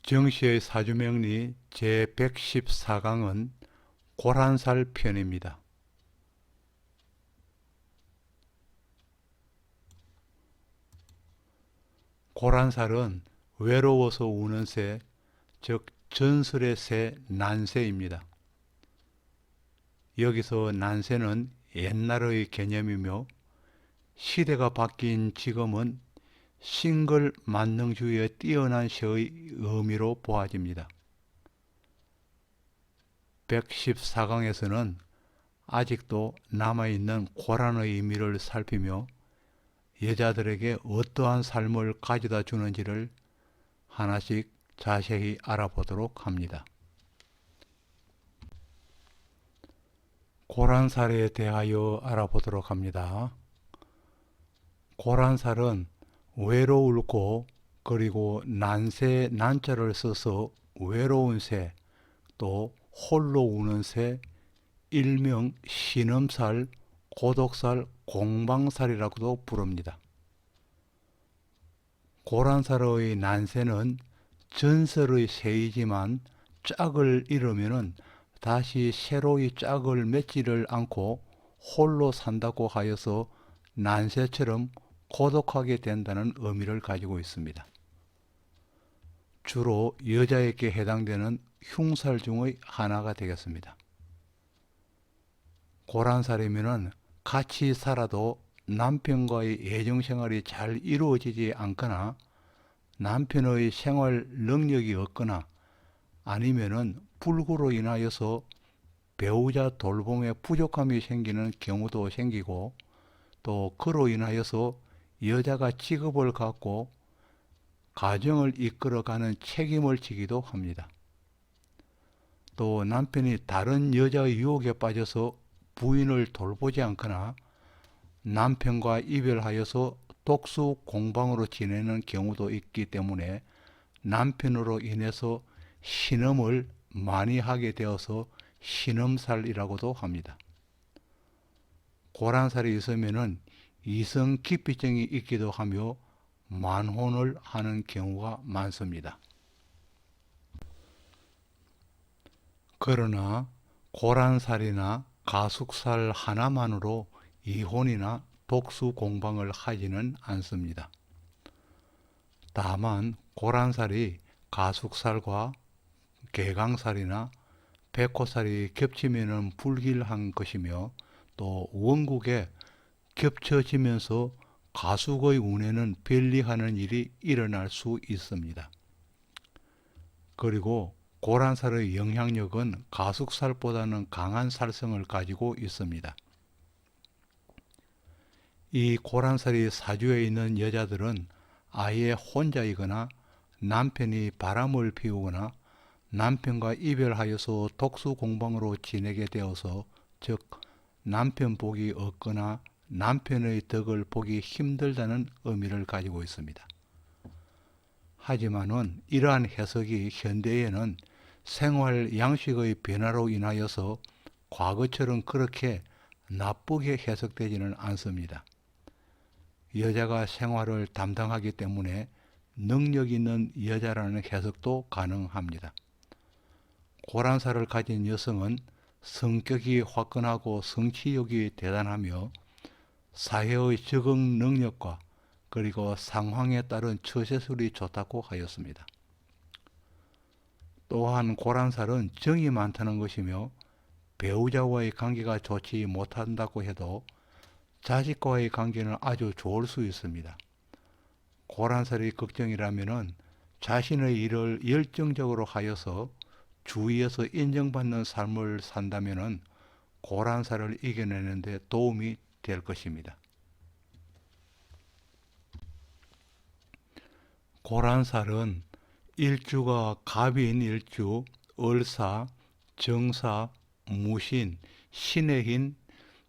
정시의 사주명리 제114강은 고란살 편입니다. 고란살은 외로워서 우는 새, 즉 전설의 새 난새입니다. 여기서 난새는 옛날의 개념이며 시대가 바뀐 지금은 싱글 만능주의에 뛰어난 새의 의미로 보아집니다. 114강에서는 아직도 남아있는 고란의 의미를 살피며 여자들에게 어떠한 삶을 가져다 주는지를 하나씩 자세히 알아보도록 합니다. 고란살에 대하여 알아보도록 합니다. 고란살은 외로울 고 그리고 난새 난자를 써서 외로운 새, 또 홀로 우는 새, 일명 신음살, 고독살, 공방살이라고도 부릅니다. 고란살의 난새는 전설의 새이지만 짝을 잃으면 다시 새로이 짝을 맺지를 않고 홀로 산다고 하여서 난새처럼 고독하게 된다는 의미를 가지고 있습니다. 주로 여자에게 해당되는 흉살 중의 하나가 되겠습니다. 고란살이면은 같이 살아도 남편과의 애정생활이 잘 이루어지지 않거나 남편의 생활 능력이 없거나 아니면은 불구로 인하여서 배우자 돌봄에 부족함이 생기는 경우도 생기고, 또 그로 인하여서 여자가 직업을 갖고 가정을 이끌어가는 책임을 지기도 합니다. 또 남편이 다른 여자의 유혹에 빠져서 부인을 돌보지 않거나 남편과 이별하여서 독수 공방으로 지내는 경우도 있기 때문에 남편으로 인해서 신음을 많이 하게 되어서 신음살이라고도 합니다. 고란살이 있으면 이성 기피증이 있기도 하며 만혼을 하는 경우가 많습니다. 그러나 고란살이나 가숙살 하나만으로 이혼이나 독수 공방을 하지는 않습니다. 다만 고란살이 가숙살과 개강살이나 백호살이 겹치면 불길한 것이며, 또 원국에 겹쳐지면서 가숙의 운에는 변리하는 일이 일어날 수 있습니다. 그리고 고란살의 영향력은 가숙살보다는 강한 살성을 가지고 있습니다. 이 고란살이 사주에 있는 여자들은 아예 혼자이거나 남편이 바람을 피우거나 남편과 이별하여서 독수공방으로 지내게 되어서, 즉 남편 복이 없거나 남편의 덕을 보기 힘들다는 의미를 가지고 있습니다. 하지만은 이러한 해석이 현대에는 생활 양식의 변화로 인하여서 과거처럼 그렇게 나쁘게 해석되지는 않습니다. 여자가 생활을 담당하기 때문에 능력 있는 여자라는 해석도 가능합니다. 고란살을 가진 여성은 성격이 화끈하고 성취욕이 대단하며 사회의 적응 능력과 그리고 상황에 따른 처세술이 좋다고 하였습니다. 또한 고란살은 정이 많다는 것이며 배우자와의 관계가 좋지 못한다고 해도 자식과의 관계는 아주 좋을 수 있습니다. 고란살이 걱정이라면 자신의 일을 열정적으로 하여서 주위에서 인정받는 삶을 산다면 고란살을 이겨내는 데 도움이 될 것입니다. 고란살은 일주가 갑인 일주, 을사, 정사, 무신, 신의 hin,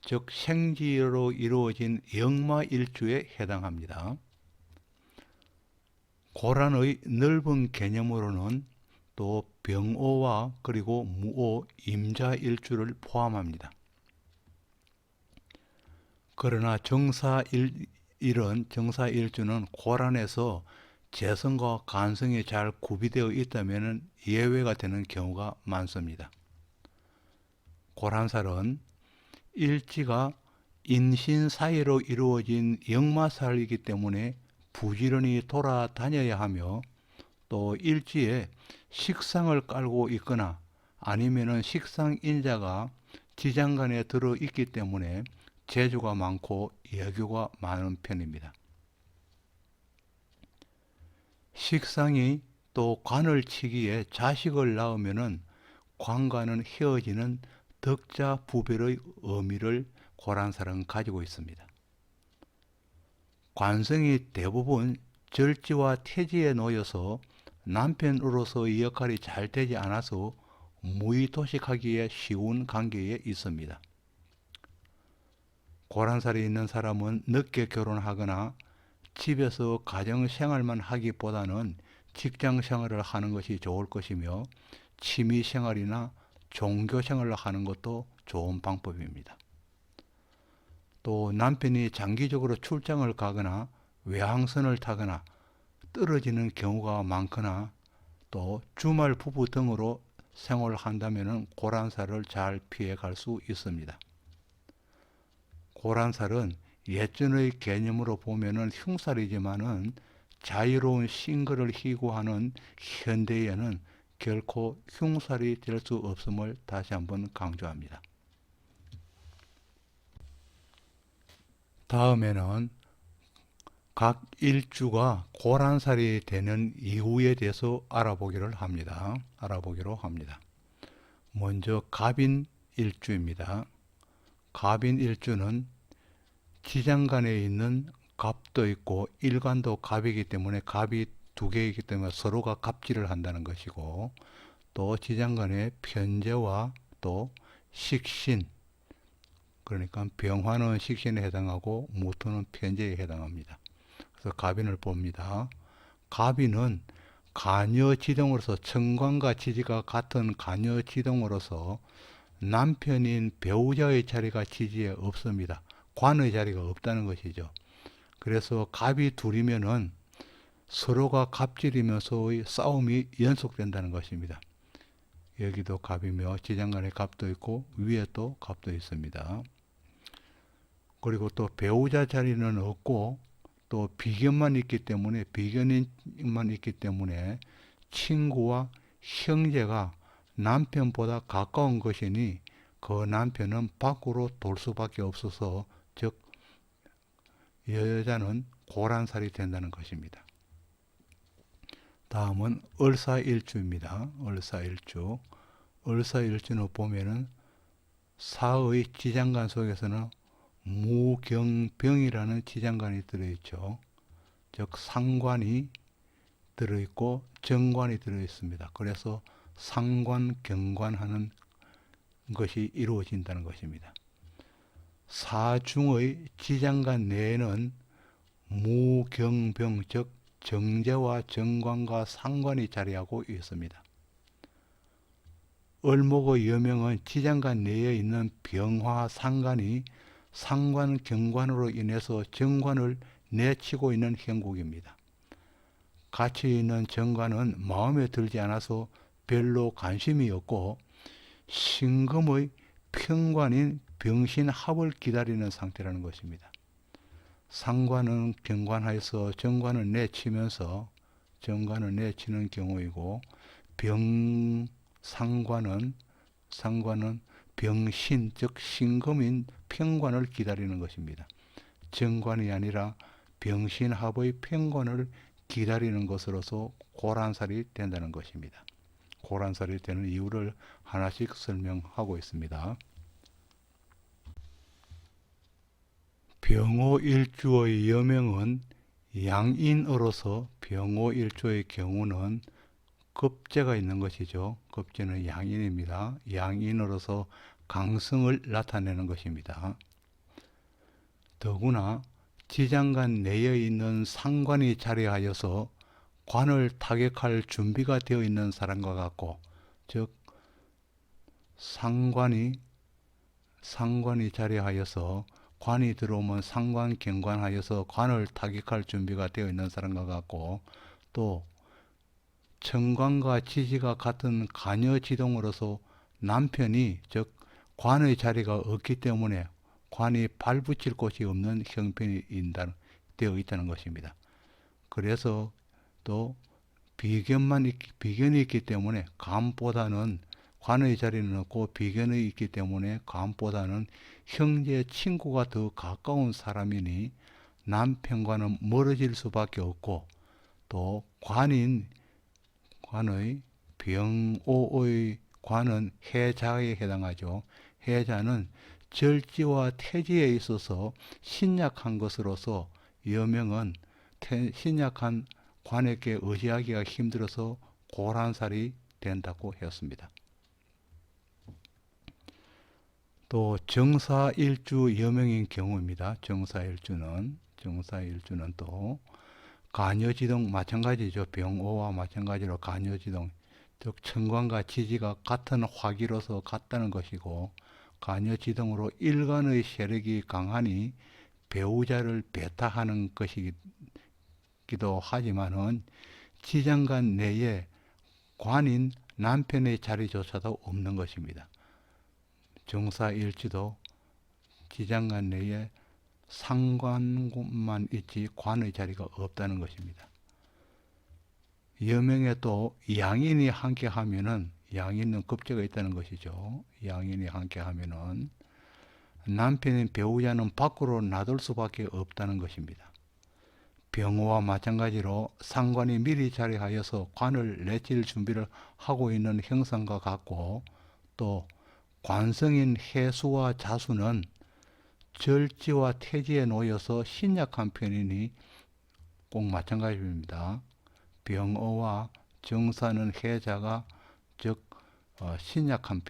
즉 생지로 이루어진 역마일주에 해당합니다. 고란의 넓은 개념으로는 또 병오와 그리고 무오, 임자일주를 포함합니다. 그러나 정사일주는 고란에서 재성과 간성이 잘 구비되어 있다면 예외가 되는 경우가 많습니다. 고란살은 일지가 인신 사이로 이루어진 역마살이기 때문에 부지런히 돌아다녀야 하며, 또 일지에 식상을 깔고 있거나 아니면은 식상 인자가 지장간에 들어 있기 때문에 재주가 많고 예교가 많은 편입니다. 식상이 또 관을 치기에 자식을 낳으면은 관과는 헤어지는 덕자 부별의 의미를 고란살은 가지고 있습니다. 관성이 대부분 절지와 태지에 놓여서 남편으로서의 역할이 잘 되지 않아서 무의도식하기에 쉬운 관계에 있습니다. 고란살이 있는 사람은 늦게 결혼하거나 집에서 가정생활만 하기보다는 직장생활을 하는 것이 좋을 것이며, 취미생활이나 종교생활을 하는 것도 좋은 방법입니다. 또 남편이 장기적으로 출장을 가거나 외항선을 타거나 떨어지는 경우가 많거나, 또 주말 부부 등으로 생활을 한다면 고란살을 잘 피해 갈 수 있습니다. 고란살은 예전의 개념으로 보면은 흉살이지만은 자유로운 싱글을 희구하는 현대에는 결코 흉살이 될 수 없음을 다시 한번 강조합니다. 다음에는 각 일주가 고란살이 되는 이유에 대해서 알아보기로 합니다. 먼저 갑인 일주입니다. 갑인 일주는 지장간에 있는 갑도 있고 일간도 갑이기 때문에, 갑이 두 개이기 때문에 서로가 갑질을 한다는 것이고, 또 지장간에 편재와 또 식신, 그러니까 병화는 식신에 해당하고 무토는 편재에 해당합니다. 그래서 갑인을 봅니다. 갑인은 간여지동으로서, 청관과 지지가 같은 간여지동으로서 남편인 배우자의 자리가 지지에 없습니다. 관의 자리가 없다는 것이죠. 그래서 갑이 둘이면은 서로가 갑질이면서의 싸움이 연속된다는 것입니다. 여기도 갑이며 지장간에 갑도 있고 위에 또 갑도 있습니다. 그리고 또 배우자 자리는 없고 또 비견만 있기 때문에, 비견인만 있기 때문에 친구와 형제가 남편보다 가까운 것이니 그 남편은 밖으로 돌 수밖에 없어서, 즉 여자는 고란살이 된다는 것입니다. 다음은 을사일주입니다. 을사일주는 보면은 사의 지장간 속에서는 무경병이라는 지장간이 들어있죠. 즉 상관이 들어있고 정관이 들어있습니다. 그래서 상관경관하는 것이 이루어진다는 것입니다. 사중의 지장간 내에는 무경병, 즉 정제와 정관과 상관이 자리하고 있습니다. 을목의 여명은 지장간 내에 있는 병화 상관이 상관 경관으로 인해서 정관을 내치고 있는 형국입니다. 같이 있는 정관은 마음에 들지 않아서 별로 관심이 없고 신금의 평관인 병신합을 기다리는 상태라는 것입니다. 상관은 경관하여서 정관을 내치면서 정관을 내치는 경우이고, 상관은 병신, 즉 신금인 평관을 기다리는 것입니다. 정관이 아니라 병신합의 평관을 기다리는 것으로서 고란살이 된다는 것입니다. 고란살이 되는 이유를 하나씩 설명하고 있습니다. 병호일주의 여명은 양인으로서, 병호일주의 경우는 급제가 있는 것이죠. 급제는 양인입니다. 양인으로서 강성을 나타내는 것입니다. 더구나 지장간 내에 있는 상관이 자리하여서 관을 타격할 준비가 되어 있는 사람과 같고, 즉 상관이 자리하여서 관이 들어오면 상관 경관하여서 관을 타격할 준비가 되어 있는 사람과 같고, 또 청관과 지지가 같은 간여지동으로서 남편이 즉 관의 자리가 없기 때문에 관이 발붙일 곳이 없는 형편이 되어 있다는 것입니다. 그래서 또 비견이 있기 때문에 감보다는 관의 자리는 없고 비견이 있기 때문에 감보다는 형제 친구가 더 가까운 사람이니 남편과는 멀어질 수밖에 없고 또 관의 병오의 관은 해자에 해당하죠. 해자는 절지와 태지에 있어서 신약한 것으로서 여명은 신약한 관에게 의지하기가 힘들어서 고란살이 된다고 했습니다. 또 정사일주 여명인 경우입니다. 정사일주는 또 간여지동 마찬가지죠. 병오와 마찬가지로 간여지동 즉 청관과 지지가 같은 화기로서 같다는 것이고 간여지동으로 일간의 세력이 강하니 배우자를 배타하는 것이기도 하지만은 지장간 내에 관인 남편의 자리조차도 없는 것입니다. 정사일주도 지장간 내에 상관만 있지 관의 자리가 없다는 것입니다. 여명에 또 양인이 함께 하면은 양인은 급제가 있다는 것이죠. 양인이 함께 하면은 남편인 배우자는 밖으로 놔둘 수밖에 없다는 것입니다. 병호와 마찬가지로 상관이 미리 자리하여서 관을 내칠 준비를 하고 있는 형상과 같고 또 관성인 해수와 자수는 절지와 태지에 놓여서 신약한 편이니 꼭 마찬가지입니다. 병어와 정사는 해자가 즉 신약한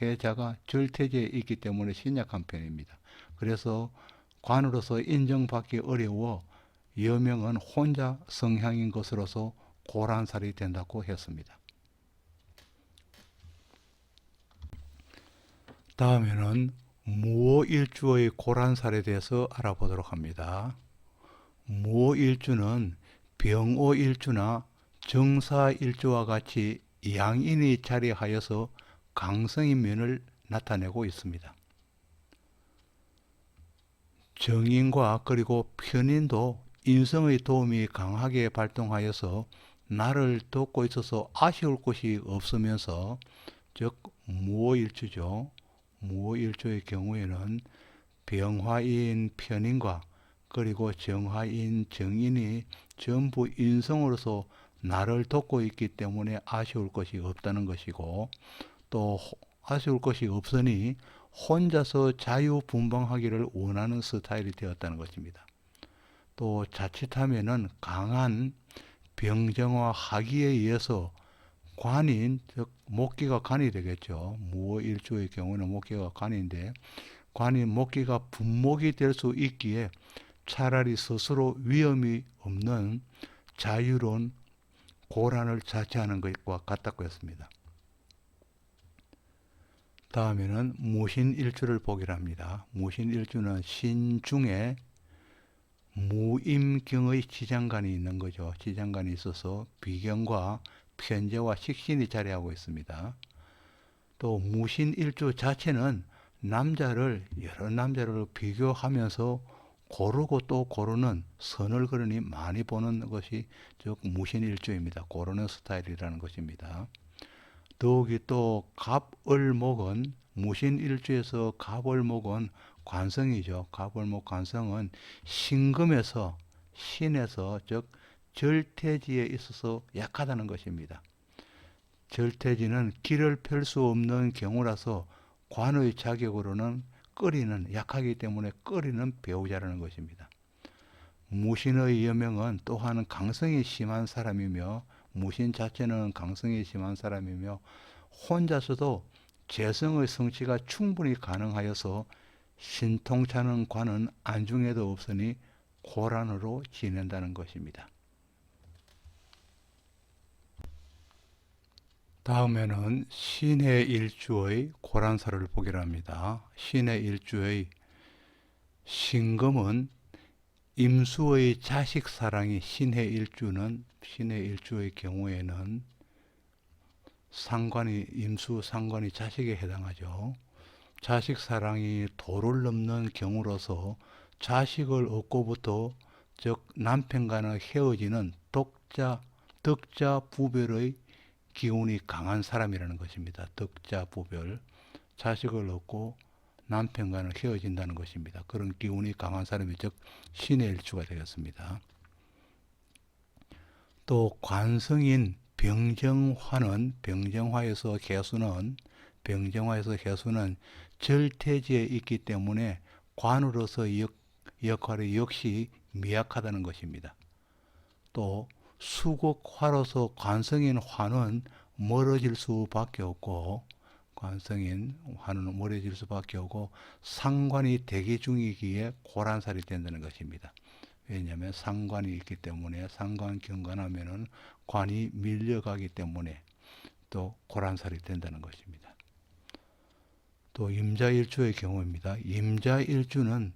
해자가 절태지에 있기 때문에 신약한 편입니다. 그래서 관으로서 인정받기 어려워 여명은 혼자 성향인 것으로서 고란살이 된다고 했습니다. 다음에는 무오일주의 고란살에 대해서 알아보도록 합니다. 무오일주는 병오일주나 정사일주와 같이 양인이 자리하여서 강성인 면을 나타내고 있습니다. 정인과 그리고 편인도 인성의 도움이 강하게 발동하여서 나를 돕고 있어서 아쉬울 것이 없으면서 즉 무오일주죠. 무오일주의 경우에는 병화인 편인과 그리고 정화인 정인이 전부 인성으로서 나를 돕고 있기 때문에 아쉬울 것이 없다는 것이고 또 아쉬울 것이 없으니 혼자서 자유분방하기를 원하는 스타일이 되었다는 것입니다. 또 자칫하면은 강한 병정화 하기에 의해서 관인 즉 목기가 간이 되겠죠. 무오일주의 경우는 목기가 간인데 관인 목기가 분목이 될 수 있기에 차라리 스스로 위험이 없는 자유로운 고란을 자처하는 것과 같다고 했습니다. 다음에는 무신일주를 보기로 합니다. 무신일주는 신중에 무임경의 지장간이 있는 거죠. 지장간이 있어서 비경과 편재와 식신이 자리하고 있습니다. 또 무신일주 자체는 여러 남자를 비교하면서 고르고 또 고르는 선을 그러니 많이 보는 것이 즉 무신일주입니다. 고르는 스타일이라는 것입니다. 더욱이 또 갑을목은 무신일주에서 갑을목은 관성이죠. 갑을목 관성은 신금에서 신에서 즉 절태지에 있어서 약하다는 것입니다. 절태지는 길을 펼 수 없는 경우라서 관의 자격으로는 약하기 때문에 꺼리는 배우자라는 것입니다. 무신의 여명은 또한 강성이 심한 사람이며 무신 자체는 강성이 심한 사람이며 혼자서도 재성의 성취가 충분히 가능하여서 신통찮은 관은 안중에도 없으니 고란으로 지낸다는 것입니다. 다음에는 신의 일주의 고란살을 보기로 합니다. 신의 일주의 신금은 임수의 자식 사랑이 신의 일주의 경우에는 임수 상관이 자식에 해당하죠. 자식 사랑이 도를 넘는 경우로서 자식을 얻고부터 즉 남편과는 헤어지는 덕자 부별의 기운이 강한 사람이라는 것입니다. 덕자 부별. 자식을 얻고 남편과는 헤어진다는 것입니다. 그런 기운이 강한 사람이 즉 신의 일주가 되겠습니다. 또 관성인 병정화에서 절퇴지에 있기 때문에 관으로서 역할이 역시 미약하다는 것입니다. 또 수국화로서 관성인 화는 멀어질 수밖에 없고 상관이 대기 중이기에 고란살이 된다는 것입니다. 왜냐하면 상관이 있기 때문에 상관 경관하면은 관이 밀려가기 때문에 또 고란살이 된다는 것입니다. 또 임자일주의 경우입니다. 임자일주는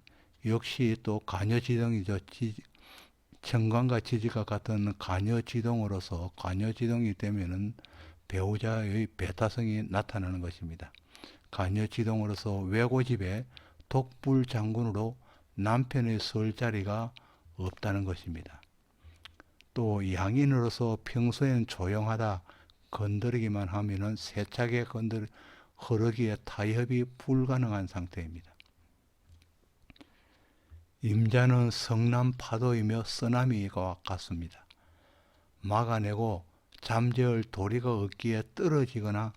역시 또 간여지동이죠. 천간과 지지가 같은 간여지동으로서 간여지동이 되면은 배우자의 배타성이 나타나는 것입니다. 간여지동으로서 외고집에 독불장군으로 남편의 설 자리가 없다는 것입니다. 또 양인으로서 평소엔 조용하다 건드리기만 하면은 세차게 흐르기에 타협이 불가능한 상태입니다. 임자는 성남 파도이며 쓰나미와 같습니다. 막아내고 잠재울 도리가 없기에 떨어지거나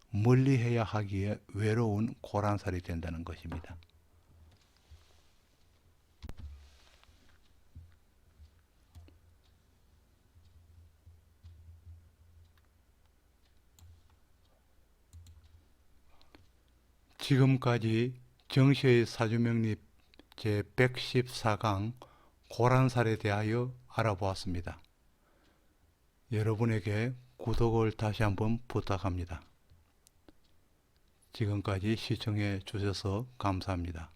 멀리해야 하기에 외로운 고란살이 된다는 것입니다. 지금까지 정시의 사주명리 제114강 고란살에 대하여 알아보았습니다. 여러분에게 구독을 다시 한번 부탁합니다. 지금까지 시청해 주셔서 감사합니다.